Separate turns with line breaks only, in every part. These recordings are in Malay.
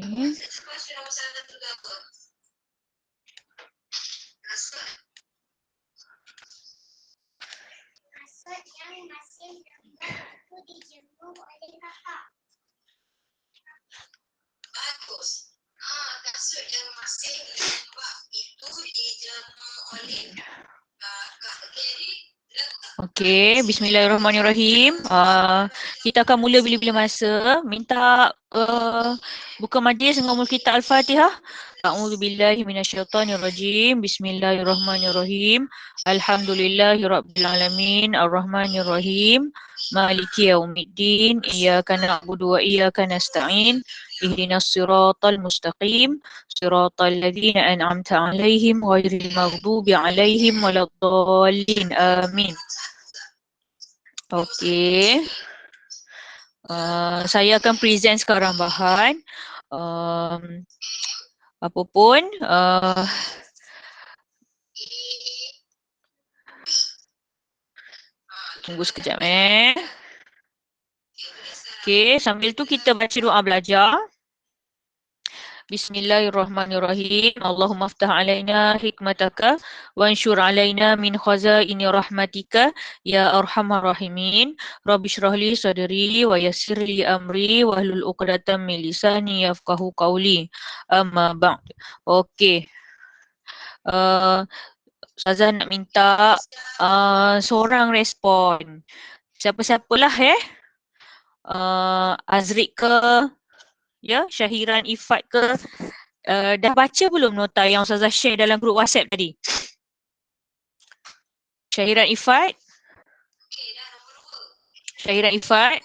Kasut yang masih lembab itu dijemur oleh kakak. Okey, bismillahirrahmanirrahim. Kita akan mula bila-bila masa. Minta buka majlis dengan umul kita Al-Fatihah. A'udzubillahi minasyaitonirrajim. Bismillahirrahmanirrahim. Alhamdulillahirabbil arrahmanirrahim. Maliki yaumiddin. Iyyaka na'budu wa iyyaka nasta'in. Ihdinas siratal mustaqim. Siratal ladzina an'amta 'alaihim ghairil maghdubi 'alaihim waladdallin. Amin. Okey. Saya akan present sekarang bahan. Apa pun tunggu sekejap Okey, sambil tu kita baca doa belajar. Bismillahirrahmanirrahim. Allahumma aftah alaina hikmataka wa anshur alaina min khazaini rahmatika ya arhamar rahimin. Rabbi shrah li sadri wa yassir li amri wa hlul 'uqdatam min lisani yafqahu qawli. Amma ba'd. Okey. Ustazah nak minta seorang respon. Siapa-siapalah Azriq ke, ya, Syahiran, Ifat ke, dah baca belum nota yang Ustazah share dalam grup WhatsApp tadi? Syahiran, Ifat? Syahiran, Ifat?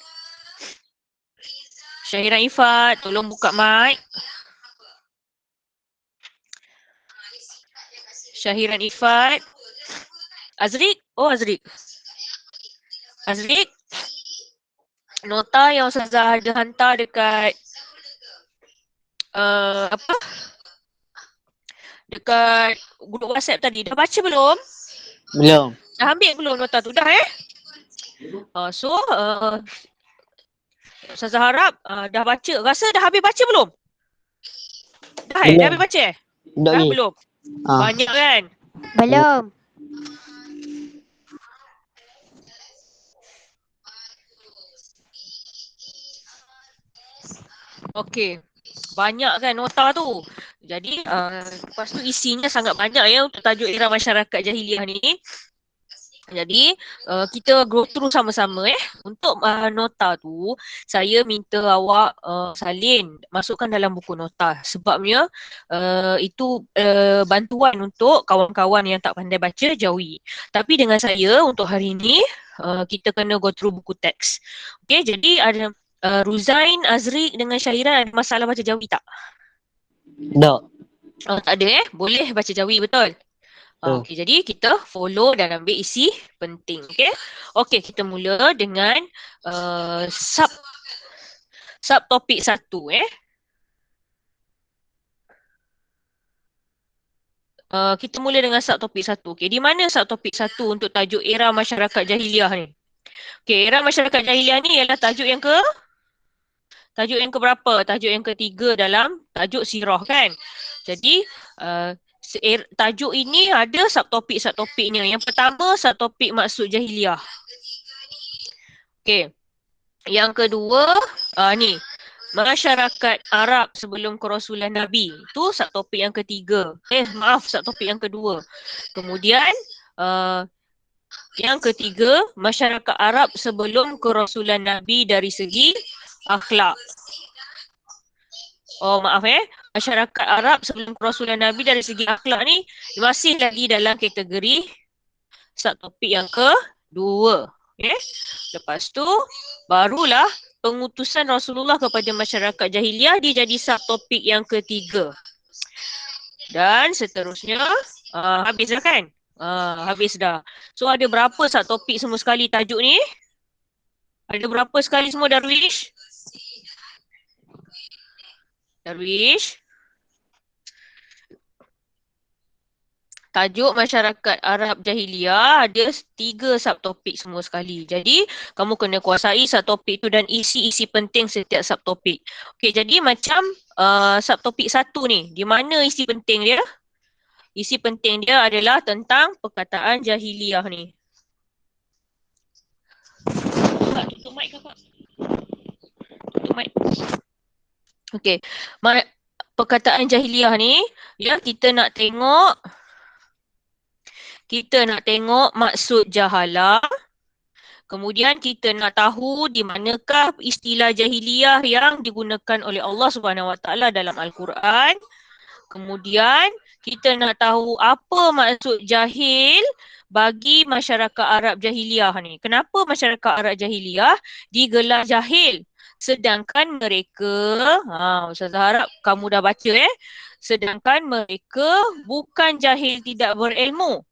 Syahiran, Ifat, tolong buka mic. Syahiran, Ifat? Azriq? Oh, Azriq. Azriq? Nota yang Ustazah ada hantar dekat dekat grup WhatsApp tadi, dah baca belum?
Belum.
Dah ambil belum nota tu? Dah Ustazah harap dah baca. Rasa dah habis baca belum? Dah dah habis baca Dah belum? Banyak kan?
Belum.
Okey. Banyak kan nota tu. Jadi lepas tu isinya sangat banyak ya untuk tajuk era masyarakat jahiliah ni. Jadi kita go through sama-sama Untuk nota tu saya minta awak salin masukkan dalam buku nota. Sebabnya itu bantuan untuk kawan-kawan yang tak pandai baca jawi. Tapi dengan saya untuk hari ini kita kena go through buku teks. Okey, jadi ada Ruzain, Azriq dengan Syahiran ada masalah baca jawi tak?
Tak.
Tak ada Boleh baca jawi betul? Okey, jadi kita follow dan ambil isi penting. Okey, kita mula dengan subtopik 1 kita mula dengan subtopik 1. Okey, di mana subtopik 1 untuk tajuk era masyarakat jahiliah ni? Okey, era masyarakat jahiliah ni ialah tajuk yang berapa? Tajuk yang ketiga dalam tajuk sirah kan. Jadi tajuk ini ada subtopik-subtopiknya. Yang pertama subtopik maksud jahiliah. Okey. Yang kedua ni masyarakat Arab sebelum kerasulan Nabi. Itu subtopik yang ketiga. Subtopik yang kedua. Kemudian yang ketiga masyarakat Arab sebelum kerasulan Nabi dari segi akhlak. Masyarakat Arab sebelum kerasulan Nabi dari segi akhlak ni masih lagi dalam kategori subtopik yang kedua. Lepas tu barulah pengutusan Rasulullah kepada masyarakat jahiliah dia jadi subtopik yang ketiga. Dan seterusnya habis dah kan? Habis dah. So ada berapa subtopik semua sekali tajuk ni? Ada berapa sekali semua Darwish? Tajuk masyarakat Arab jahiliah ada 3 subtopik semua sekali. Jadi kamu kena kuasai subtopik tu dan isi-isi penting setiap subtopik. Okey, jadi macam subtopik 1 ni. Di mana isi penting dia? Isi penting dia adalah tentang perkataan jahiliah ni. Kak, tutup mic kakak. Tutup mic. Okey. Perkataan jahiliah ni, ya, kita nak tengok maksud jahalah. Kemudian kita nak tahu di manakah istilah jahiliah yang digunakan oleh Allah Subhanahu Wa Taala dalam Al-Quran. Kemudian kita nak tahu apa maksud jahil bagi masyarakat Arab jahiliah ni. Kenapa masyarakat Arab jahiliah digelar jahil? Sedangkan mereka, Ustazah harap kamu dah baca sedangkan mereka bukan jahil tidak berilmu.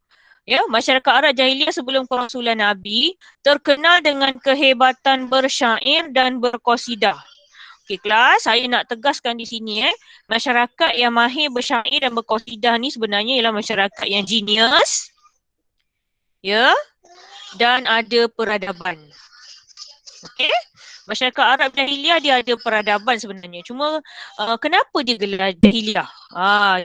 Ya, masyarakat Arab jahiliah sebelum kerasulan Nabi terkenal dengan kehebatan bersyair dan berqasidah. Okey kelas, saya nak tegaskan di sini masyarakat yang mahir bersyair dan berqasidah ni sebenarnya ialah masyarakat yang genius, ya, dan ada peradaban. Okey, masyarakat Arab jahiliah dia ada peradaban sebenarnya. Cuma kenapa dia gelar jahiliah?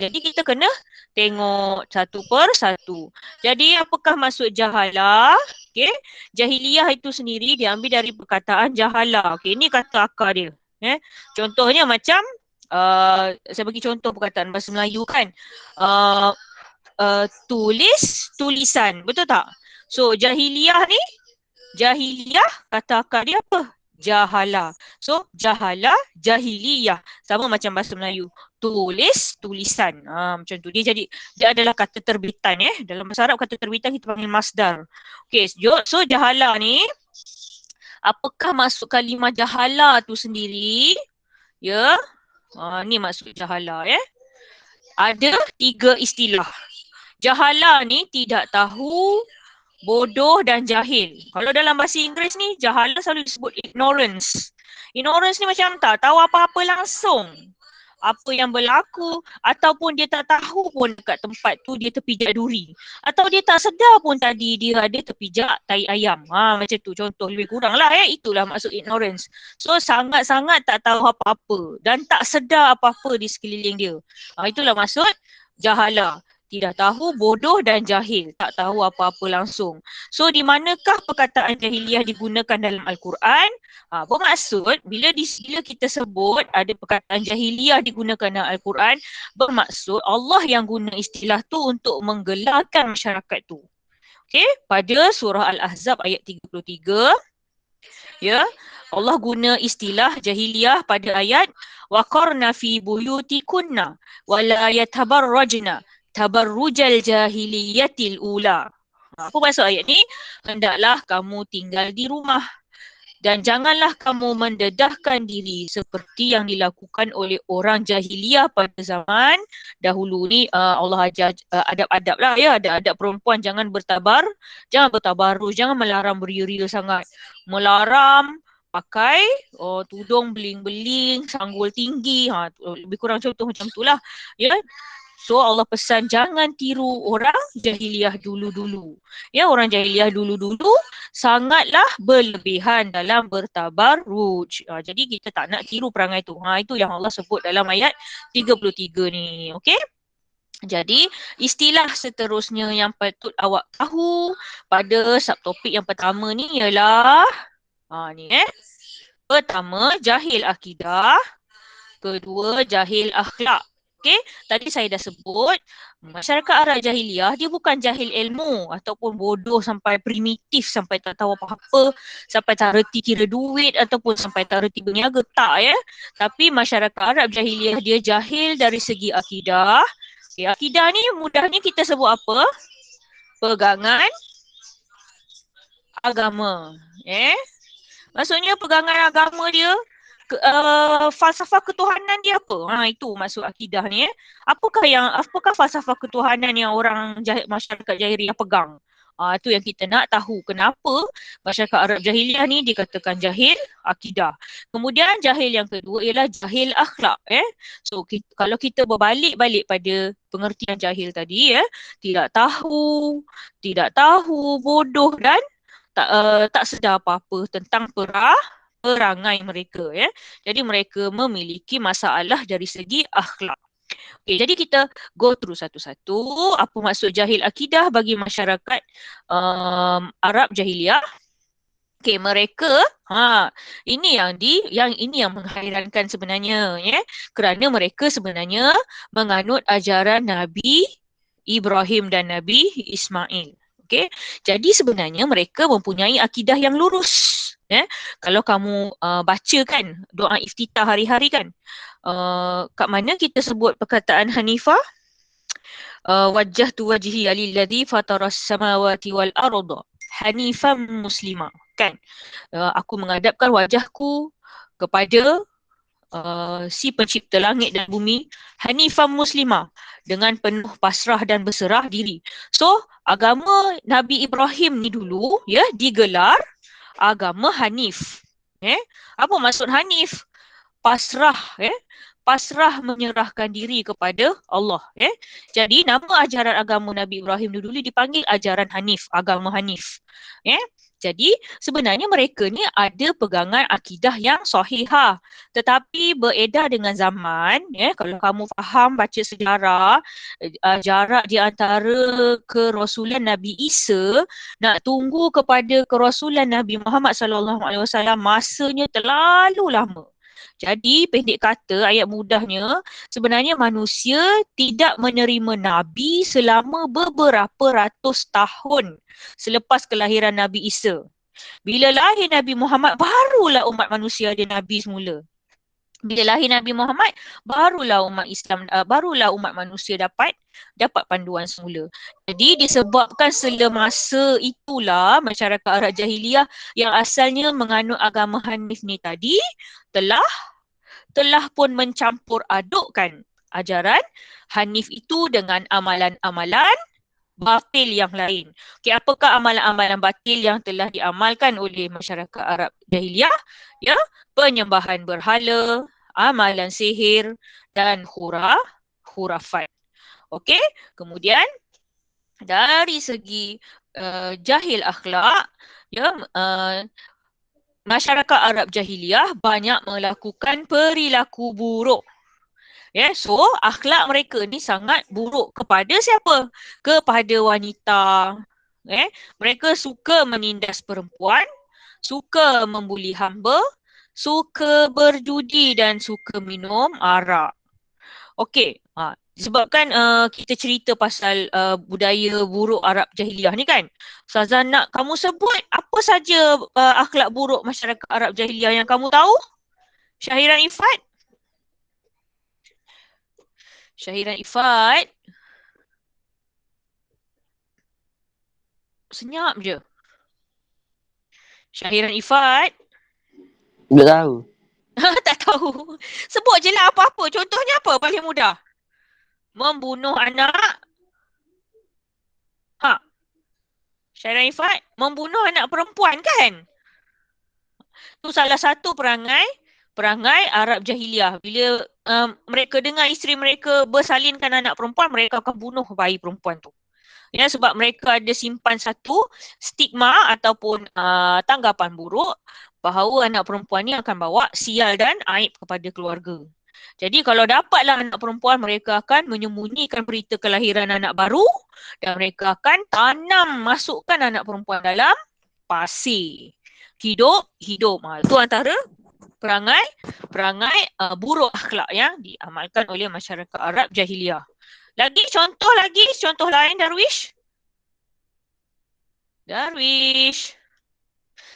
Jadi kita kena tengok satu per satu. Jadi apakah maksud jahalah? Okey, jahiliah itu sendiri diambil dari perkataan jahalah. Okey, ini kata akar dia. Contohnya macam saya bagi contoh perkataan bahasa Melayu kan. Tulisan, betul tak? So jahiliah ni, kata akar dia apa? Jahalah. So jahalah, jahiliyah. Sama macam bahasa Melayu. Tulisan. Macam tu. Dia adalah kata terbitan Dalam bahasa Arab kata terbitan kita panggil masdar. Okay, so jahalah ni, apakah maksud kalimah jahalah tu sendiri? Ya. Ni maksud jahalah Ada 3 istilah. Jahalah ni tidak tahu, bodoh dan jahil. Kalau dalam bahasa Inggeris ni, jahalah selalu disebut ignorance. Ignorance ni macam tak tahu apa-apa langsung. Apa yang berlaku ataupun dia tak tahu pun dekat tempat tu dia terpijak duri. Atau dia tak sedar pun tadi dia ada terpijak tai ayam. Macam tu contoh lebih kurang lah Itulah maksud ignorance. So sangat-sangat tak tahu apa-apa dan tak sedar apa-apa di sekeliling dia. Itulah maksud jahalah. Tidak tahu, bodoh dan jahil. Tak tahu apa-apa langsung. So di manakah perkataan jahiliah digunakan dalam Al-Quran? Bermaksud bila kita sebut ada perkataan jahiliah digunakan dalam Al-Quran, bermaksud Allah yang guna istilah tu untuk menggelarkan masyarakat tu. Okay, pada surah Al-Ahzab ayat 33, ya, Allah guna istilah jahiliyah pada ayat waqarna fi buyutikunna wala yatabarrajna tabarrujal jahiliyatil ula. Apa maksud ayat ni? Hendaklah kamu tinggal di rumah dan janganlah kamu mendedahkan diri seperti yang dilakukan oleh orang jahiliyah pada zaman dahulu ni. Allah ajar adab-adab lah adab-adab perempuan, jangan bertabarruj, jangan melarang beriu-riu sangat. Melarang pakai tudung beling-beling, sanggul tinggi, lebih kurang contoh macam itulah. Ya. So Allah pesan jangan tiru orang jahiliyah dulu-dulu. Ya, orang jahiliyah dulu-dulu sangatlah berlebihan dalam bertabarruj. Jadi kita tak nak tiru perangai tu. Itu yang Allah sebut dalam ayat 33 ni. Okey? Jadi istilah seterusnya yang patut awak tahu pada subtopik yang pertama ni ialah pertama, jahil akidah. Kedua, jahil akhlak. Okey, tadi saya dah sebut masyarakat Arab jahiliyah dia bukan jahil ilmu ataupun bodoh sampai primitif, sampai tak tahu apa-apa, sampai tak reti kira duit ataupun sampai tak reti berniaga, tak Tapi masyarakat Arab jahiliyah dia jahil dari segi akidah. Okay, akidah ni mudahnya kita sebut apa? Pegangan agama. Maksudnya pegangan agama dia, falsafah ketuhanan dia apa? Itu maksud akidah ni. Apakah falsafah ketuhanan yang orang masyarakat jahiliyah pegang? Itu yang kita nak tahu. Kenapa masyarakat Arab jahiliyah ni dikatakan jahil akidah. Kemudian jahil yang kedua ialah jahil akhlak. So kalau kita berbalik-balik pada pengertian jahil tadi, tidak tahu, bodoh dan tak sedar apa-apa tentang perangai mereka, ya. Jadi mereka memiliki masalah dari segi akhlak. Okay, jadi kita go through satu-satu apa maksud jahil akidah bagi masyarakat Arab jahiliah. Okay, mereka ini yang menghairankan sebenarnya, ya. Kerana mereka sebenarnya menganut ajaran Nabi Ibrahim dan Nabi Ismail. Okay, jadi sebenarnya mereka mempunyai akidah yang lurus. Ya, kalau kamu baca kan doa iftitah hari-hari kan, kat mana kita sebut perkataan Hanifah, wajjahtu wajhi lilladzi fataras samawati wal arda hanifan muslima, kan. Aku menghadapkan wajahku kepada si pencipta langit dan bumi, hanifan muslima, dengan penuh pasrah dan berserah diri. So, agama Nabi Ibrahim ni dulu, ya, digelar agama Hanif. Apa maksud Hanif? Pasrah, pasrah menyerahkan diri kepada Allah. Jadi nama ajaran agama Nabi Ibrahim dulu dipanggil ajaran Hanif, agama Hanif. Jadi sebenarnya mereka ni ada pegangan akidah yang sahihah, tetapi beredar dengan zaman. Kalau kamu faham baca sejarah, jarak di antara kerasulan Nabi Isa nak tunggu kepada kerasulan Nabi Muhammad SAW masanya terlalu lama. Jadi pendek kata, ayat mudahnya, sebenarnya manusia tidak menerima Nabi selama beberapa ratus tahun selepas kelahiran Nabi Isa. Bila lahir Nabi Muhammad, barulah umat manusia ada Nabi semula. Bila lahir Nabi Muhammad, barulah umat Islam, barulah umat manusia dapat panduan semula. Jadi disebabkan semasa itulah masyarakat Arab Jahiliyah yang asalnya menganut agama Hanif ni tadi telah pun mencampur adukkan ajaran Hanif itu dengan amalan-amalan batil yang lain. Okay, apakah amalan-amalan batil yang telah diamalkan oleh masyarakat Arab Jahiliyah? Ya, penyembahan berhala, amalan sihir dan khurafat. Okey, kemudian dari segi jahil akhlak, ya, masyarakat Arab Jahiliyah banyak melakukan perilaku buruk. So akhlak mereka ni sangat buruk kepada siapa? Kepada wanita. Mereka suka menindas perempuan, suka membuli hamba, suka berjudi dan suka minum arak. Okey, sebabkan kita cerita pasal budaya buruk Arab Jahiliyah ni kan. Ustazah nak kamu sebut apa saja akhlak buruk masyarakat Arab Jahiliyah yang kamu tahu? Syahiran Ifat? Syahiran Ifat? Senyap je. Syahiran Ifat?
Tak tahu.
Tak tahu. Sebut je lah apa-apa. Contohnya apa paling mudah? Membunuh anak. Syahiran Ifat? Membunuh anak perempuan kan? Itu salah satu perangai Arab Jahiliyah. Bila mereka dengar isteri mereka bersalinkan anak perempuan, mereka akan bunuh bayi perempuan tu. Ya, sebab mereka ada simpan satu stigma ataupun tanggapan buruk bahawa anak perempuan ni akan bawa sial dan aib kepada keluarga. Jadi kalau dapatlah anak perempuan, mereka akan menyembunyikan berita kelahiran anak baru dan mereka akan masukkan anak perempuan dalam pasir. Hidup. Itu antara perangai buruk akhlak yang diamalkan oleh masyarakat Arab Jahiliyah. Contoh lain, Darwish.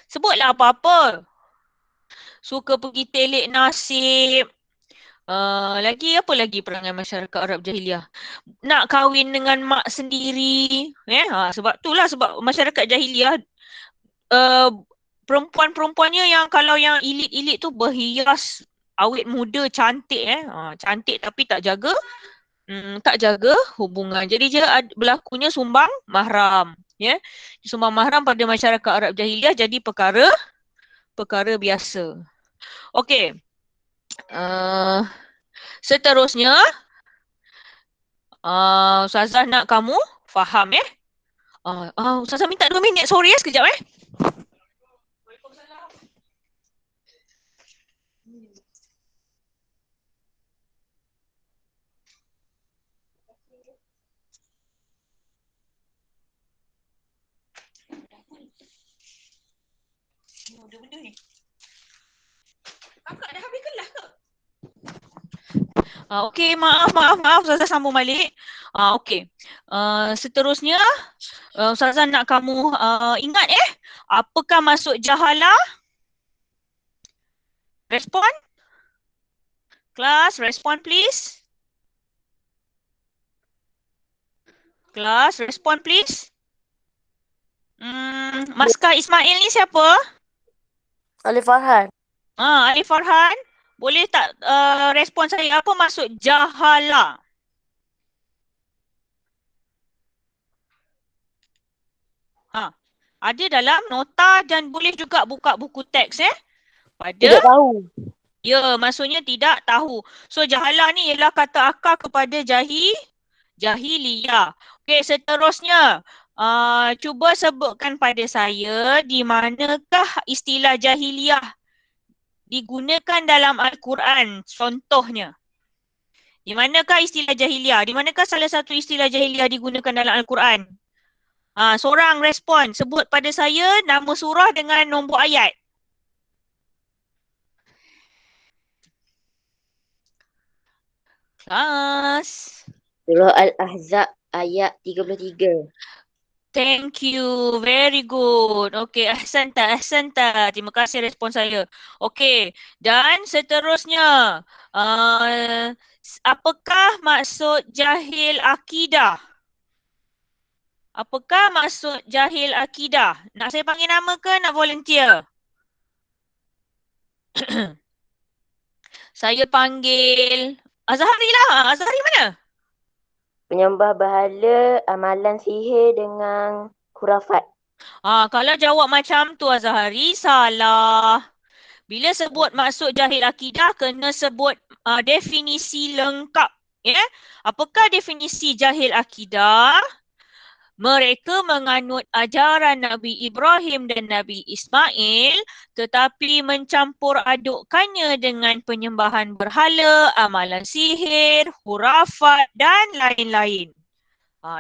Sebutlah apa-apa. Suka pergi telik nasib. Apa lagi perangai masyarakat Arab Jahiliyah? Nak kahwin dengan mak sendiri. Sebab masyarakat Jahiliyah perempuan-perempuannya yang kalau yang elit-elit tu berhias awet muda, cantik. Cantik tapi tak jaga hubungan. Jadi dia berlakunya sumbang mahram. Sumbang mahram pada masyarakat Arab Jahiliyah jadi perkara biasa. Okey. Seterusnya, Ustazah nak kamu faham Ustazah minta 2 minit. Sorry sekejap benda-benda ni. Kakak dah habis kelas ke? Okey, maaf. Ustazah sambung balik. Okey. Seterusnya, Ustazah nak kamu ingat apakah maksud jahalah? Respon? Kelas, respon please. Kelas, respon please. Maskah Ismail ni siapa?
Alif Farhan.
Alif Farhan. Boleh tak respon saya apa maksud jahala? Ada dalam nota dan boleh juga buka buku teks
Tidak tahu.
Ya, maksudnya tidak tahu. So jahala ni ialah kata akar kepada jahiliyah. Okey, seterusnya cuba sebutkan pada saya di manakah istilah jahiliyah digunakan dalam Al-Quran contohnya. Di manakah istilah jahiliyah? Di manakah salah satu istilah jahiliyah digunakan dalam Al-Quran? Seorang respon, sebut pada saya nama surah dengan nombor ayat. Kelas.
Surah Al-Ahzab ayat 33.
Thank you. Very good. Okey, ahsanta. Terima kasih respon saya. Okey, dan seterusnya, apakah maksud jahil akidah? Apakah maksud jahil akidah? Nak saya panggil nama ke nak volunteer? Saya panggil Azhari lah. Azhari mana?
Penyembah berhala, amalan sihir dengan khurafat.
Kalau jawab macam tu Azhari, salah. Bila sebut maksud jahil akidah, kena sebut definisi lengkap. Apakah definisi jahil akidah? Mereka menganut ajaran Nabi Ibrahim dan Nabi Ismail tetapi mencampur adukkannya dengan penyembahan berhala, amalan sihir, hurafat dan lain-lain.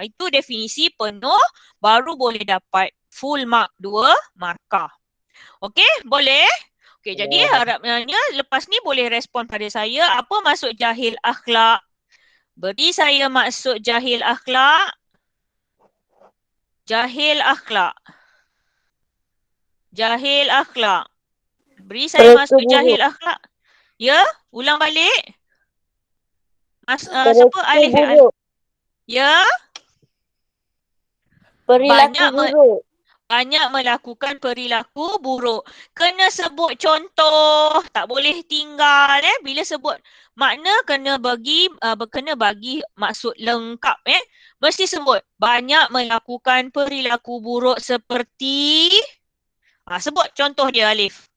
Itu definisi penuh, baru boleh dapat full mark 2 markah. Okey, boleh? Okey, jadi harapnya lepas ni boleh respon pada saya apa maksud jahil akhlak. Beri saya maksud jahil akhlak. Jahil akhlak. Beri saya maksud jahil akhlak. Ya, ulang balik. Siapa? Alif ya? Banyak melakukan perilaku buruk. Kena sebut contoh, tak boleh tinggal Bila sebut makna kena bagi maksud lengkap Mesti sebut banyak melakukan perilaku buruk seperti sebut contoh dia Alif.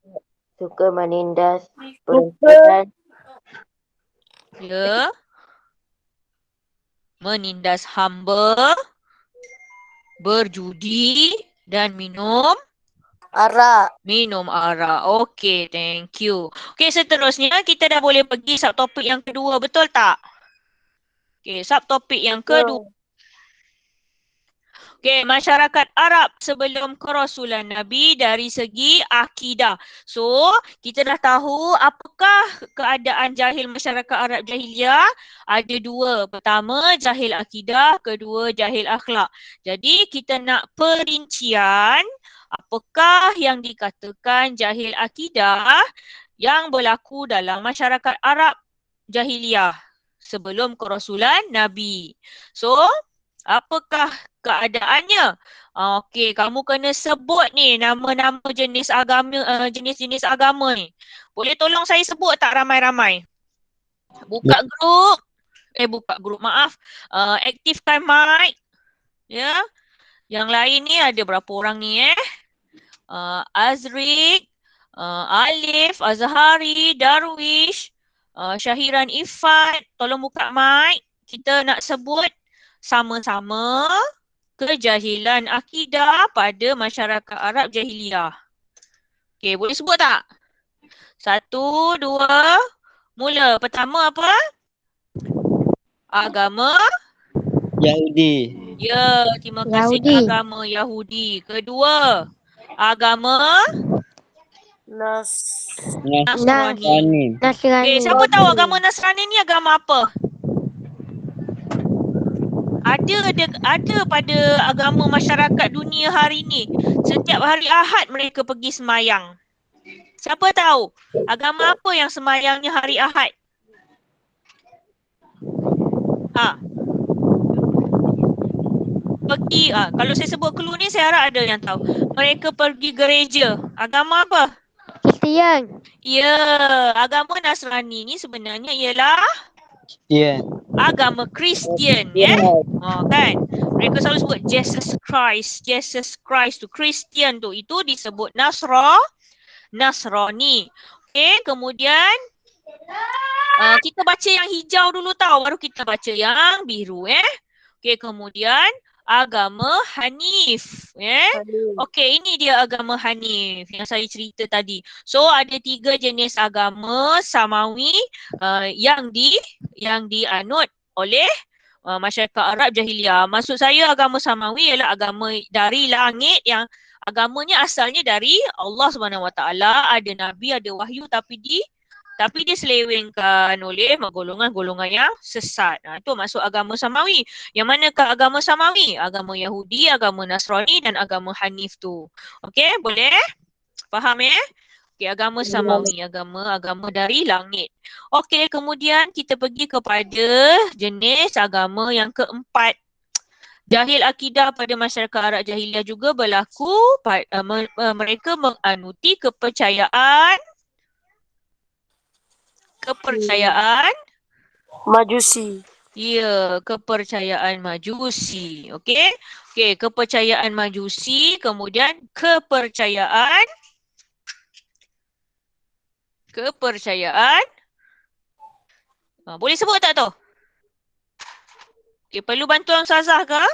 Suka menindas perempuan.
Ya. Menindas hamba, berjudi dan minum arak. Okey, thank you. Okey, seterusnya kita dah boleh pergi subtopik yang kedua, betul tak? Okey, subtopik yang kedua. Okey, masyarakat Arab sebelum kerasulan Nabi dari segi akidah. So, kita dah tahu apakah keadaan jahil masyarakat Arab jahiliyah. Ada dua. Pertama, jahil akidah. Kedua, jahil akhlak. Jadi, kita nak perincian apakah yang dikatakan jahil akidah yang berlaku dalam masyarakat Arab jahiliyah sebelum kerasulan Nabi. So, apakah keadaannya? Okey, kamu kena sebut ni nama-nama jenis agama, jenis-jenis agama ni. Boleh tolong saya sebut tak ramai-ramai? Buka grup, aktifkan mic. Ya. Yang lain ni ada berapa orang ni Azrik, Alif, Azhari, Darwish, Syahiran Ifat, tolong buka mic. Kita nak sebut sama-sama kejahilan akidah pada masyarakat Arab jahiliyah. Okey, boleh sebut tak? 1, 2, mula. Pertama apa? Agama
Yahudi.
Ya, terima kasih. Agama Yahudi. Kedua, agama Nasrani.
Nasrani.
Siapa tahu agama Nasrani ni agama apa? Ada pada agama masyarakat dunia hari ni. Setiap hari Ahad mereka pergi semayang. Siapa tahu agama apa yang semayangnya hari Ahad? Kalau saya sebut clue ni saya harap ada yang tahu. Mereka pergi gereja. Agama apa?
Kristian.
Ya, agama Nasrani ni sebenarnya ialah
Kristian.
agama Kristian, ya. Kan? Mereka selalu sebut Jesus Christ. Jesus Christ tu Kristian tu itu disebut Nasrani. Okey, kemudian kita baca yang hijau dulu tahu, baru kita baca yang biru, Okey, kemudian agama Hanif, Okey, ini dia agama Hanif yang saya cerita tadi. So ada 3 jenis agama Samawi yang dianut oleh masyarakat Arab Jahiliyah. Maksud saya agama Samawi ialah agama dari langit yang agamanya asalnya dari Allah SWT. Ada nabi, ada wahyu tapi diselewengkan oleh golongan-golongan yang sesat. Itu maksud agama Samawi. Yang manakah agama Samawi? Agama Yahudi, agama Nasrani dan agama Hanif tu. Okey, boleh? Faham Okey, agama Samawi, agama dari langit. Okey, kemudian kita pergi kepada jenis agama yang keempat. Jahil akidah pada masyarakat Arab Jahiliyah juga berlaku. Mereka menganuti kepercayaan
Majusi.
Ya, kepercayaan Majusi. Okey. Okey, kepercayaan Majusi, kemudian kepercayaan boleh sebut tak tu? Okey, perlu bantuan Ustazah ke?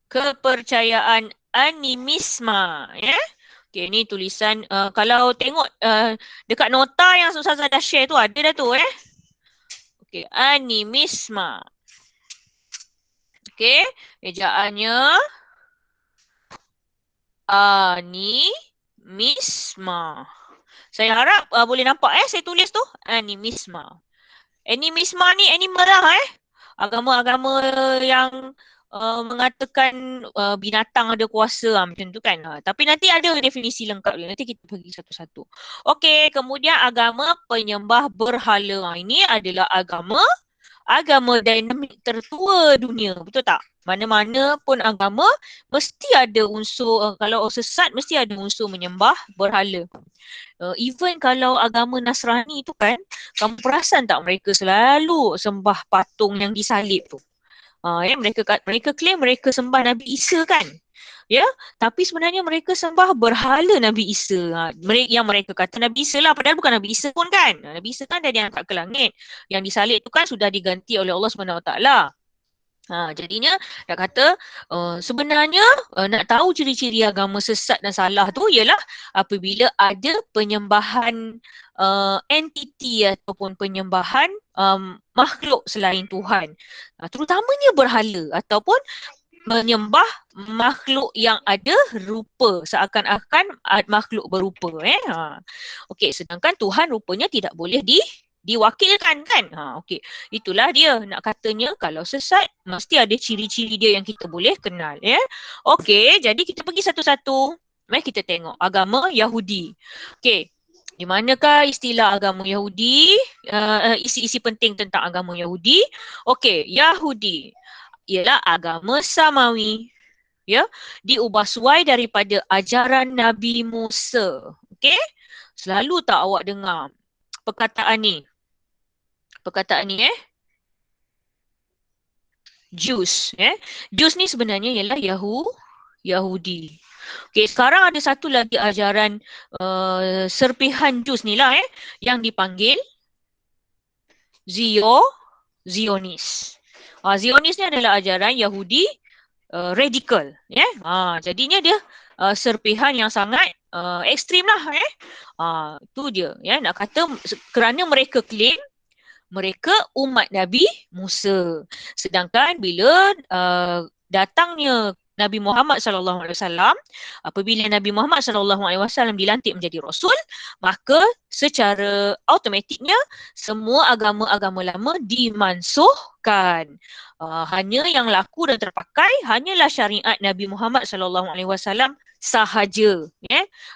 Kepercayaan animisme, Okey, ni tulisan kalau tengok dekat nota yang Ustazah dah share tu ada dah tu, Okey, animisme. Okey, ejaannya animisme. Saya harap boleh nampak saya tulis tu animisme. Animisme ni animal lah agama-agama yang mengatakan binatang ada kuasa macam tu kan. Tapi nanti ada definisi lengkap dia. Nanti kita pergi satu-satu. Okey, kemudian agama penyembah berhala. Ini adalah agama dinamik tertua dunia. Betul tak? Mana-mana pun agama mesti ada unsur, kalau sesat mesti ada unsur menyembah berhala. Even kalau agama Nasrani tu kan, kamu perasan tak mereka selalu sembah patung yang disalib tu. Mereka claim mereka sembah Nabi Isa kan. Tapi sebenarnya mereka sembah berhala Nabi Isa. Yang mereka kata Nabi Isa lah, padahal bukan Nabi Isa pun kan. Nabi Isa kan dah diangkat ke langit. Yang disalib tu kan sudah diganti oleh Allah SWT. Jadinya nak kata sebenarnya nak tahu ciri-ciri agama sesat dan salah tu ialah apabila ada penyembahan entiti ataupun penyembahan makhluk selain Tuhan. Terutamanya berhala ataupun menyembah makhluk yang ada rupa, seakan-akan makhluk berupa. Okey, sedangkan Tuhan rupanya tidak boleh diwakilkan kan. Okey, itulah dia nak katanya kalau sesat mesti ada ciri-ciri dia yang kita boleh kenal. Okey, jadi kita pergi satu-satu. Mari kita tengok agama Yahudi. Okey, di manakah istilah agama Yahudi? Isi-isi penting tentang agama Yahudi. Okey, Yahudi ialah agama Samawi. Diubah suai daripada ajaran Nabi Musa. Okey? Selalu tak awak dengar perkataan ni? Jews. Jews ni sebenarnya ialah Yahudi. Okey, sekarang ada satu lagi ajaran serpihan Jews ni lah yang dipanggil Zionis. Zionis ni adalah ajaran Yahudi radikal. Jadinya dia serpihan yang sangat ekstrim lah. Itu dia. Nak kata kerana mereka claim mereka umat Nabi Musa. Sedangkan bila datangnya Nabi Muhammad sallallahu alaihi wasallam, apabila Nabi Muhammad sallallahu alaihi wasallam dilantik menjadi rasul, maka secara automatiknya semua agama-agama lama dimansuhkan. Hanya yang laku dan terpakai hanyalah syariat Nabi Muhammad sallallahu alaihi wasallam sahaja.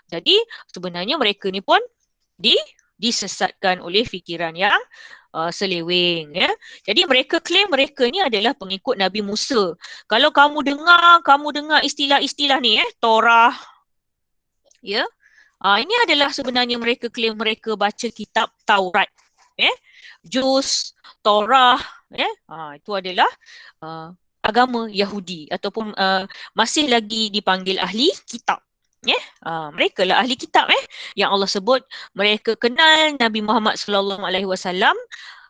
Jadi sebenarnya mereka ni pun disesatkan oleh fikiran yang seleweng. Jadi mereka claim mereka ni adalah pengikut Nabi Musa. Kalau kamu dengar istilah-istilah ni, Torah, ini adalah sebenarnya mereka claim mereka baca kitab Taurat, Juz, Torah, itu adalah agama Yahudi ataupun masih lagi dipanggil ahli kitab. Mereka lah ahli kitab yang Allah sebut mereka kenal Nabi Muhammad sallallahu alaihi wasallam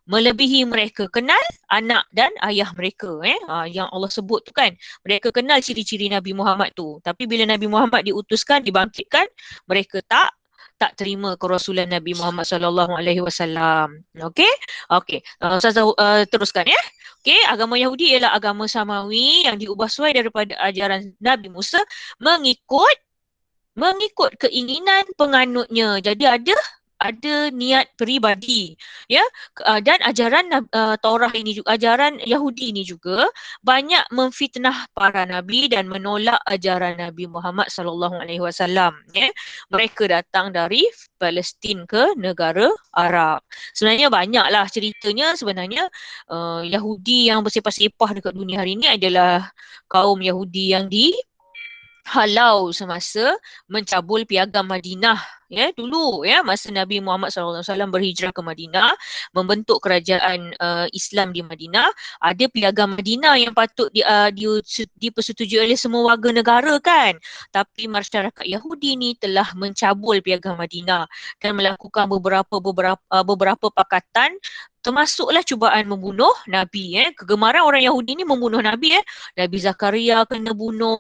melebihi mereka kenal anak dan ayah mereka. Yang Allah sebut tu kan, mereka kenal ciri-ciri Nabi Muhammad tu, tapi bila Nabi Muhammad diutuskan, dibangkitkan, mereka tak terima kerasulan Nabi Muhammad sallallahu alaihi wasallam. Okey. Ustazah teruskan Okey, agama Yahudi ialah agama Samawi yang diubah sesuai daripada ajaran Nabi Musa mengikut keinginan penganutnya. Jadi ada niat peribadi, dan ajaran Taurah ini juga, ajaran Yahudi ini juga banyak memfitnah para nabi dan menolak ajaran Nabi Muhammad sallallahu alaihi wasallam. Mereka datang dari Palestin ke negara Arab. Sebenarnya banyaklah ceritanya. Sebenarnya Yahudi yang bersepah-sepah dekat dunia hari ini adalah kaum Yahudi yang halau semasa mencabul piagam Madinah dulu, masa Nabi Muhammad SAW berhijrah ke Madinah, membentuk kerajaan Islam di Madinah. Ada piagam Madinah yang patut dipersetujui oleh semua warga negara kan, tapi masyarakat Yahudi ni telah mencabul piagam Madinah dan melakukan beberapa pakatan, termasuklah cubaan membunuh Nabi. Kegemaran orang Yahudi ni membunuh Nabi. Nabi Zakaria kena bunuh.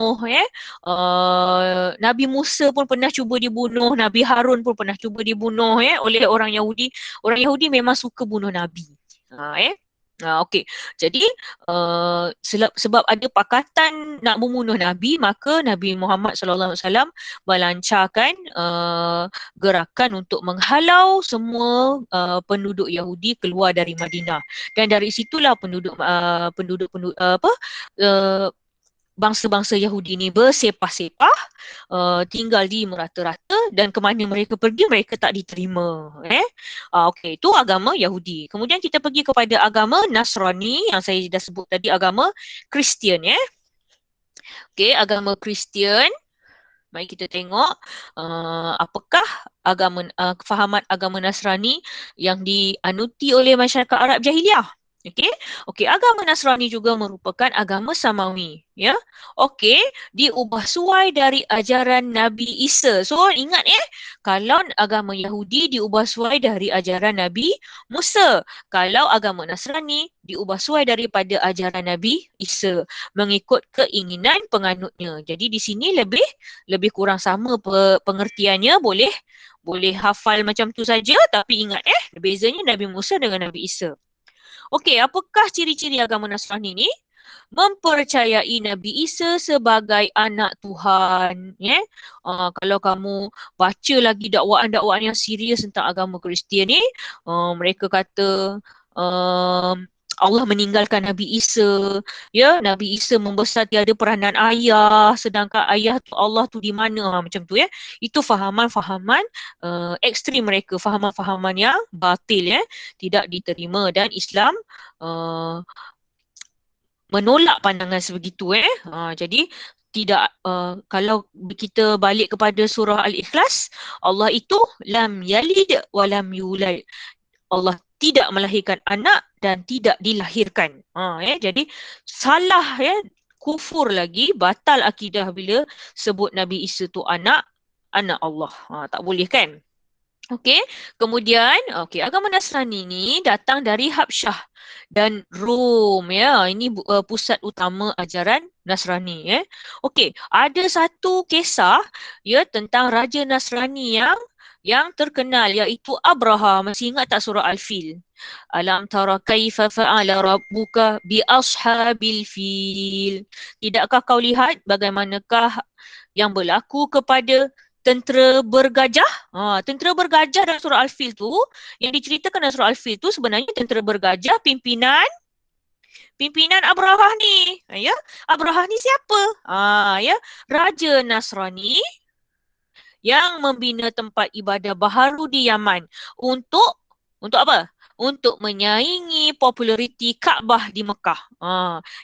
Nabi Musa pun pernah cuba dibunuh. Nabi Harun pun pernah cuba dibunuh oleh orang Yahudi. Orang Yahudi memang suka bunuh Nabi. Okey. Jadi sebab ada pakatan nak membunuh Nabi, maka Nabi Muhammad SAW melancarkan gerakan untuk menghalau semua penduduk Yahudi keluar dari Madinah. Dan dari situlah bangsa-bangsa Yahudi ni bersepah-sepah, tinggal di merata-rata, dan ke mana mereka pergi mereka tak diterima. Okey, itu agama Yahudi. Kemudian kita pergi kepada agama Nasrani yang saya dah sebut tadi, agama Kristian. Okey, agama Kristian. Mari kita tengok apakah kefahaman agama Nasrani yang dianuti oleh masyarakat Arab Jahiliyah. Okey, agama Nasrani juga merupakan agama Samawi, Okey, diubah suai dari ajaran Nabi Isa. So ingat kalau agama Yahudi diubah suai dari ajaran Nabi Musa, kalau agama Nasrani diubah suai daripada ajaran Nabi Isa mengikut keinginan penganutnya. Jadi di sini lebih kurang sama pengertiannya, boleh hafal macam tu saja, tapi ingat bezanya Nabi Musa dengan Nabi Isa. Okey, apakah ciri-ciri agama Nasrani ni? Mempercayai Nabi Isa sebagai anak Tuhan. Kalau kamu baca lagi dakwaan-dakwaan yang serius tentang agama Kristian ni, mereka kata Allah meninggalkan Nabi Isa. Nabi Isa membesar tiada peranan ayah, sedangkan ayah tu Allah tu di mana, macam tu Itu fahaman-fahaman ekstrim mereka, fahaman-fahaman yang batil tidak diterima, dan Islam menolak pandangan sebegitu jadi tidak kalau kita balik kepada surah Al-Ikhlas, Allah itu lam yalid wa lam yulad. Allah tidak melahirkan anak dan tidak dilahirkan. Jadi salah kufur lagi, batal akidah bila sebut Nabi Isa tu anak Allah. Tak boleh kan? Okey, kemudian agama Nasrani ni datang dari Habsyah dan Rom Ini pusat utama ajaran Nasrani Okey, ada satu kisah tentang raja Nasrani yang yang terkenal iaitu Abraha. Masih ingat tak surah Al-Fil? Alam tara kaifa fa'ala rabbuka bi ashabil fil. Tidakkah kau lihat bagaimanakah yang berlaku kepada tentera bergajah? Tentera bergajah dalam surah Al-Fil tu, yang diceritakan dalam surah Al-Fil tu sebenarnya tentera bergajah pimpinan Abraha ni. Ya, Abraha ni siapa? Ya, Raja Nasrani yang membina tempat ibadah baharu di Yaman untuk apa? Untuk menyaingi populariti Kaabah di Mekah.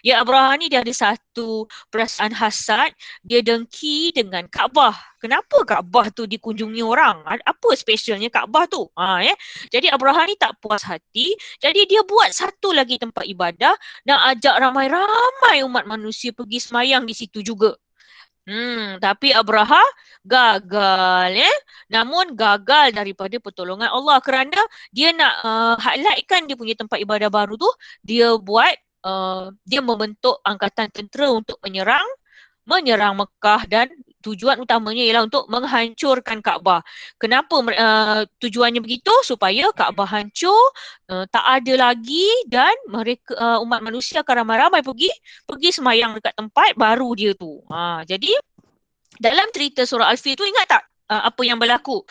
Ya, Abraha ni dia ada satu perasaan hasad, dia dengki dengan Kaabah. Kenapa Kaabah tu dikunjungi orang? Apa specialnya Kaabah tu? Ya. Jadi Abraha ni tak puas hati, jadi dia buat satu lagi tempat ibadah dan ajak ramai-ramai umat manusia pergi semayang di situ juga. Tapi Abraha gagal, namun gagal daripada pertolongan Allah kerana dia nak highlightkan dia punya tempat ibadah baru tu, dia buat dia membentuk angkatan tentera untuk menyerang Mekah dan tujuan utamanya ialah untuk menghancurkan Kaabah. Kenapa tujuannya begitu? Supaya Kaabah hancur, tak ada lagi dan mereka umat manusia akan ramai-ramai pergi semayang dekat tempat baru dia tu. Jadi dalam cerita surah Al-Fil tu ingat tak apa yang berlaku?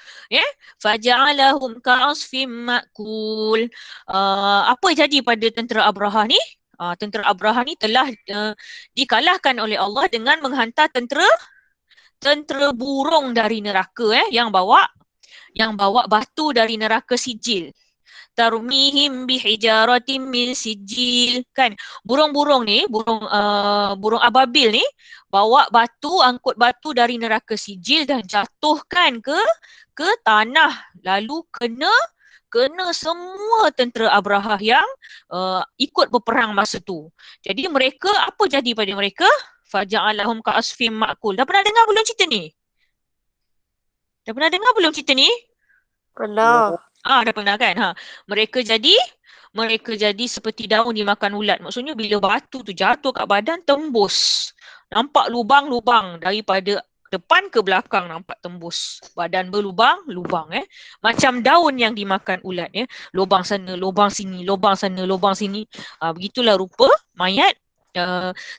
Faja'alahum ka'asfim ma'kul. Apa jadi pada tentera Abraha ni? Tentera Abraha ni telah dikalahkan oleh Allah dengan menghantar tentera burung dari neraka yang bawa batu dari neraka Sijil. Tarmihim bihijaratin min sijil, kan? Burung-burung ni, burung ababil ni bawa angkut batu dari neraka Sijil dan jatuhkan ke tanah, lalu kena semua tentera Abraha yang ikut berperang masa tu. Jadi mereka, apa jadi pada mereka? Faja'alahum ka'asfim ma'kul. Dah pernah dengar belum cerita ni?
Pernah.
Dah pernah kan? Mereka jadi seperti daun dimakan ulat. Maksudnya bila batu tu jatuh kat badan, tembus. Nampak lubang-lubang daripada depan ke belakang, nampak tembus. Badan berlubang-lubang. Macam daun yang dimakan ulat. Lubang sana, lubang sini, lubang sana, lubang sini. Begitulah rupa mayat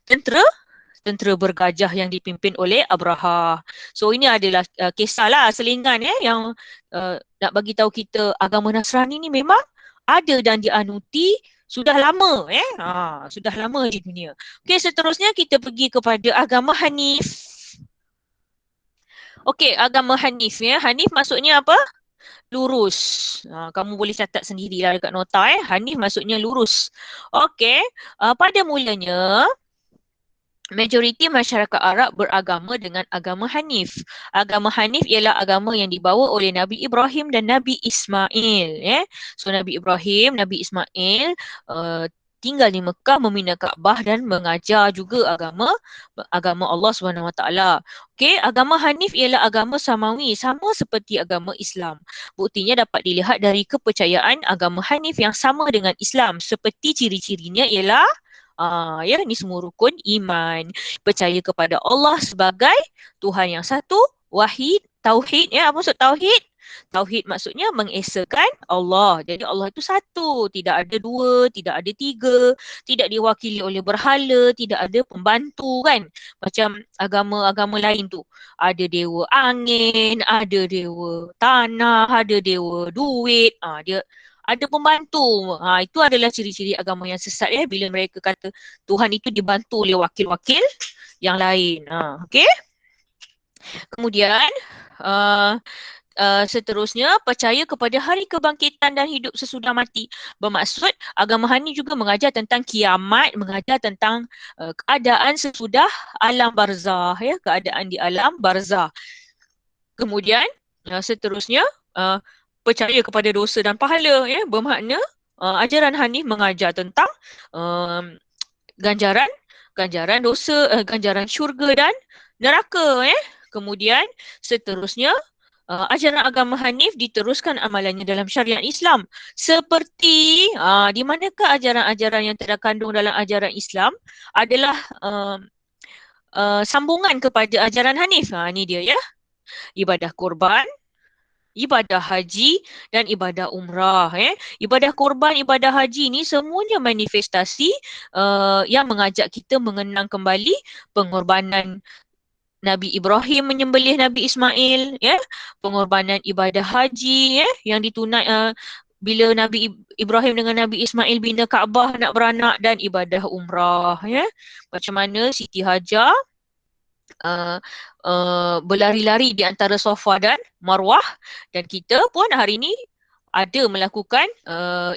tentera bergajah yang dipimpin oleh Abraha. So ini adalah kisahlah selingan yang nak bagi tahu kita agama Nasrani ni memang ada dan dianuti sudah lama. Sudah lama di dunia. Okey, seterusnya kita pergi kepada agama Hanif. Okey, agama Hanif. Hanif maksudnya apa? Lurus. Kamu boleh catat sendirilah dekat nota. Hanif maksudnya lurus. Okey, pada mulanya majoriti masyarakat Arab beragama dengan agama Hanif. Agama Hanif ialah agama yang dibawa oleh Nabi Ibrahim dan Nabi Ismail. So Nabi Ibrahim, Nabi Ismail tinggal di Mekah, membina Kaabah dan mengajar juga agama Allah SWT. Okey, agama Hanif ialah agama Samawi, sama seperti agama Islam. Buktinya dapat dilihat dari kepercayaan agama Hanif yang sama dengan Islam. Seperti ciri-cirinya ialah ni semua rukun iman. Percaya kepada Allah sebagai Tuhan yang satu, wahid, tauhid. Apa maksud tauhid? Tauhid maksudnya mengesakan Allah. Jadi Allah itu satu, tidak ada dua, tidak ada tiga, tidak diwakili oleh berhala, tidak ada pembantu, kan? Macam agama-agama lain tu. Ada dewa angin, ada dewa tanah, ada dewa duit. Dia ada pembantu. Itu adalah ciri-ciri agama yang sesat bila mereka kata Tuhan itu dibantu oleh wakil-wakil yang lain. Okey. Kemudian seterusnya percaya kepada hari kebangkitan dan hidup sesudah mati. Bermaksud agama Hanif juga mengajar tentang kiamat, mengajar tentang keadaan sesudah alam barzah, keadaan di alam barzah. Kemudian seterusnya percaya kepada dosa dan pahala, bermakna ajaran Hanif mengajar tentang ganjaran dosa, ganjaran syurga dan neraka. Kemudian seterusnya ajaran agama Hanif diteruskan amalannya dalam syariat Islam. Seperti di manakah ajaran-ajaran yang terkandung dalam ajaran Islam adalah sambungan kepada ajaran Hanif. Ini dia, ibadah korban, ibadah haji dan ibadah umrah. Ibadah korban, ibadah haji ni semuanya manifestasi yang mengajak kita mengenang kembali pengorbanan Nabi Ibrahim menyembelih Nabi Ismail, pengorbanan ibadah haji, yang bila Nabi Ibrahim dengan Nabi Ismail bina Kaabah nak beranak, dan ibadah umrah, macam mana Siti Hajar berlari-lari di antara Safa dan Marwah, dan kita pun hari ini ada melakukan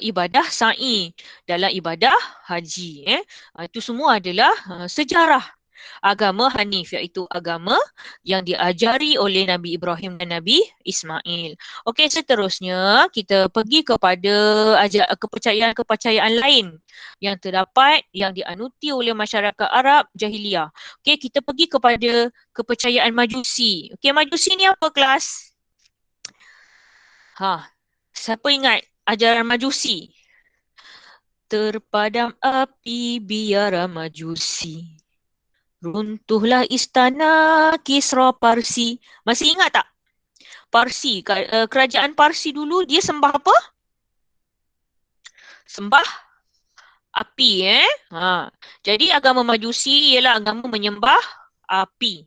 ibadah sa'i dalam ibadah haji. Itu semua adalah sejarah agama Hanif, iaitu agama yang diajari oleh Nabi Ibrahim dan Nabi Ismail. Okey, seterusnya kita pergi kepada kepercayaan-kepercayaan lain yang terdapat, yang dianuti oleh masyarakat Arab jahiliah. Okey, kita pergi kepada kepercayaan Majusi. Okey, Majusi ni apa kelas? Siapa ingat ajaran Majusi? Terpadam api biara Majusi, runtuhlah istana Kisra Parsi. Masih ingat tak? Parsi, kerajaan Parsi dulu dia sembah apa? Sembah api. Jadi agama Majusi ialah agama menyembah api.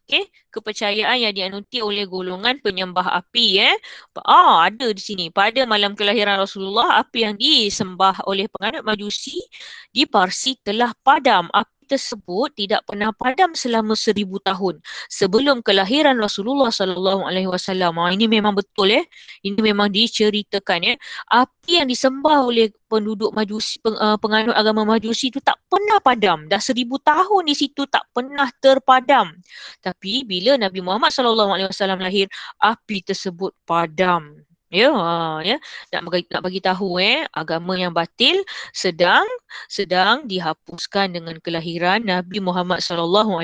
Okey, kepercayaan yang dianuti oleh golongan penyembah api. Ada di sini. Pada malam kelahiran Rasulullah, api yang disembah oleh penganut Majusi di Parsi telah padam. Api tersebut tidak pernah padam selama 1000 tahun sebelum kelahiran Rasulullah SAW. Ini memang betul. Ini memang diceritakan. Api yang disembah oleh penduduk Majusi, penganut agama Majusi itu tak pernah padam. Dah 1000 tahun di situ tak pernah terpadam. Tapi bila Nabi Muhammad SAW lahir, api tersebut padam. Nak bagi tahu agama yang batil sedang dihapuskan dengan kelahiran Nabi Muhammad SAW.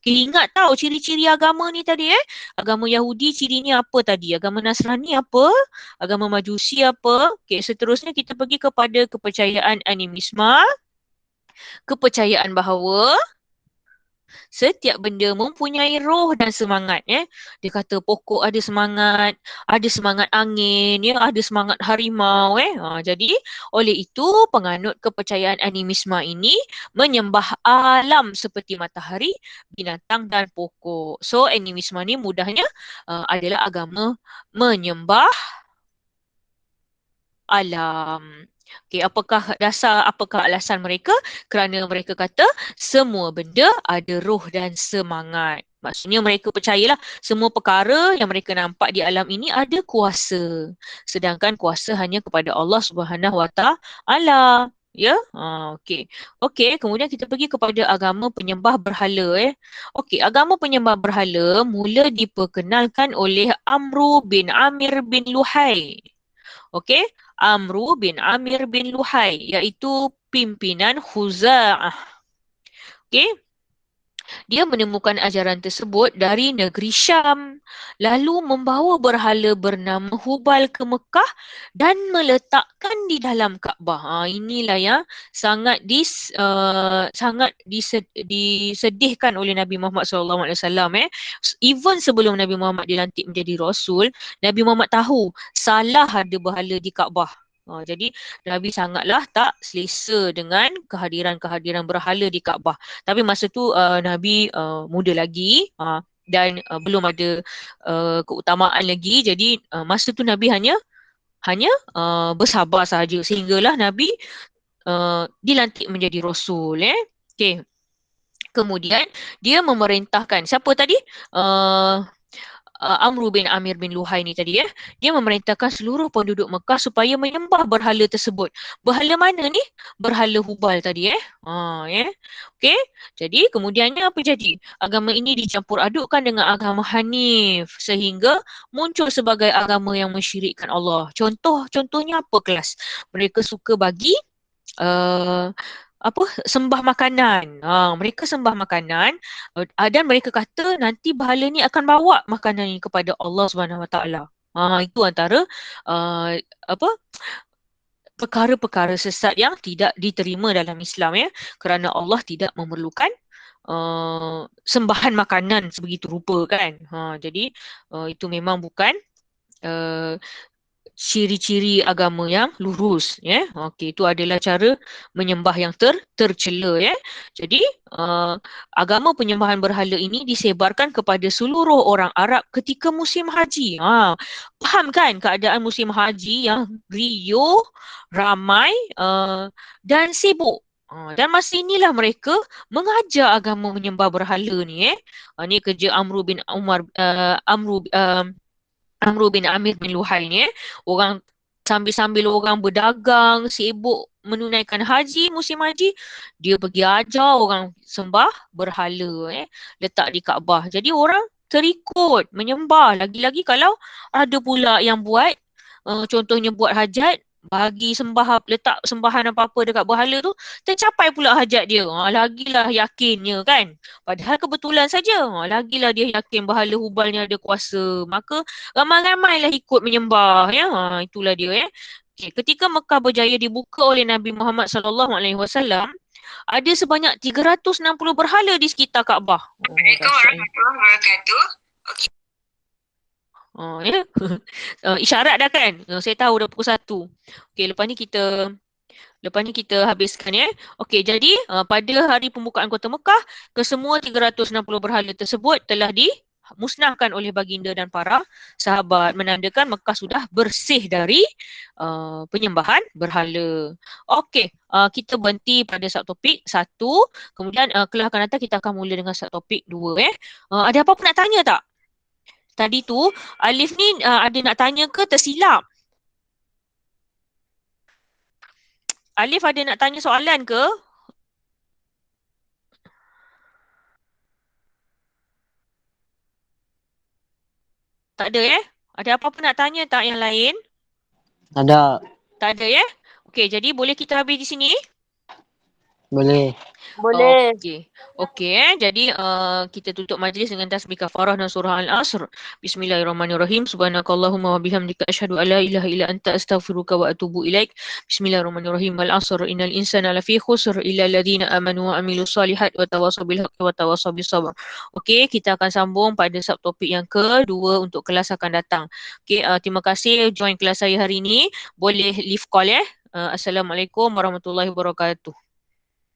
Ingat tahu ciri-ciri agama ni tadi. Agama Yahudi cirinya apa tadi? Agama Nasrani apa? Agama Majusi apa? Okey, seterusnya kita pergi kepada kepercayaan animisme. Kepercayaan bahawa setiap benda mempunyai roh dan semangat. Dia kata pokok ada semangat angin, ada semangat harimau. Jadi oleh itu penganut kepercayaan animisme ini menyembah alam seperti matahari, binatang dan pokok. So animisme ni mudahnya adalah agama menyembah alam. Okey, apakah alasan mereka? Kerana mereka kata semua benda ada roh dan semangat. Maksudnya mereka percayalah semua perkara yang mereka nampak di alam ini ada kuasa. Sedangkan kuasa hanya kepada Allah Subhanahu Wa Taala. Okey. Okey, kemudian kita pergi kepada agama penyembah berhala. Okey, agama penyembah berhala mula diperkenalkan oleh Amru bin Amir bin Luhai. Okey, Amru bin Amir bin Luhai, iaitu pimpinan Khuza'ah. Okey, dia menemukan ajaran tersebut dari negeri Syam, lalu membawa berhala bernama Hubal ke Mekah dan meletakkan di dalam Kaabah. Inilah yang sangat disedihkan oleh Nabi Muhammad SAW. Even sebelum Nabi Muhammad dilantik menjadi Rasul, Nabi Muhammad tahu salah ada berhala di Kaabah. Jadi Nabi sangatlah tak selesa dengan kehadiran berhala di Kaabah. Tapi masa tu Nabi muda lagi dan belum ada keutamaan lagi. Jadi masa tu Nabi hanya bersabar sahaja sehinggalah Nabi dilantik menjadi Rasul. Okey. Kemudian dia memerintahkan siapa tadi? Amru bin Amir bin Luhai ni tadi. Dia memerintahkan seluruh penduduk Mekah supaya menyembah berhala tersebut. Berhala mana ni? Berhala Hubal tadi. Okey. Jadi kemudiannya apa jadi? Agama ini dicampur adukkan dengan agama Hanif sehingga muncul sebagai agama yang mensyirikkan Allah. Contohnya apa kelas? Mereka suka bagi sembah makanan. Mereka sembah makanan dan mereka kata nanti berhala ni akan bawa makanan ni kepada Allah Subhanahu Wa Taala. Itu antara perkara-perkara sesat yang tidak diterima dalam Islam, kerana Allah tidak memerlukan sembahan makanan sebegitu rupa kan. Jadi itu memang bukan uh, ciri-ciri agama yang lurus, ya. Okey, itu adalah cara menyembah yang tercela, ya. Jadi agama penyembahan berhala ini disebarkan kepada seluruh orang Arab ketika musim haji. Faham kan keadaan musim haji yang riuh, ramai dan sibuk. Dan masa inilah mereka mengajar agama menyembah berhala ni, ni kerja Amru bin Amir bin Luhai ni, orang sambil-sambil orang berdagang, sibuk menunaikan haji, musim haji, dia pergi ajar orang sembah berhala, letak di Kaabah. Jadi orang terikut menyembah. Lagi-lagi kalau ada pula yang buat, contohnya buat hajat, bagi letak sembahan apa-apa dekat berhala tu, tercapai pula hajat dia. Lagilah yakinnya kan. Padahal kebetulan saja. Lagilah dia yakin berhala hubalnya ada kuasa. Maka ramai-ramailah ikut menyembah, ya. Itulah dia, ya. Okay. Ketika Mekah berjaya dibuka oleh Nabi Muhammad SAW, ada sebanyak 360 berhala di sekitar Kaabah.
Assalamualaikum warahmatullahi wabarakatuh.
Ya. Isyarat dah kan? Saya tahu dah pukul 1. Okey, lepas ni kita habiskan, ya. Okey, jadi pada hari pembukaan Kota Mekah, kesemua 360 berhala tersebut telah dimusnahkan oleh baginda dan para sahabat, menandakan Mekah sudah bersih dari penyembahan berhala. Okey, kita berhenti pada subtopik 1. Kemudian kelas akan datang kita akan mula dengan subtopik 2. Ada apa-apa nak tanya tak? Tadi tu Alif ni ada nak tanya ke tersilap? Alif ada nak tanya soalan ke? Tak ada, ya? Ada apa-apa nak tanya tak yang lain?
Ada.
Tak ada, ya? Okey, jadi boleh kita habis di sini?
Boleh.
Boleh.
Okey, jadi kita tutup majlis dengan tasbih kafarah dan surah Al-Asr. Bismillahirrahmanirrahim. Subhanakallahumma wa bihamdika asyhadu an la ilaha illa anta astaghfiruka wa atubu ilaik. Bismillahirrahmanirrahim. Al-Asr innal insana lafi khusr illa alladhina amanu wa amilus solihat wa tawassaw bil haqqi wa tawassaw bis sabr. Okey, kita akan sambung pada subtopik yang kedua untuk kelas akan datang. Okey, terima kasih join kelas saya hari ini. Boleh leave call, ya. Assalamualaikum warahmatullahi wabarakatuh.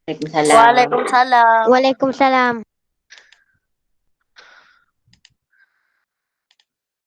Waalaikumsalam.
Waalaikumsalam.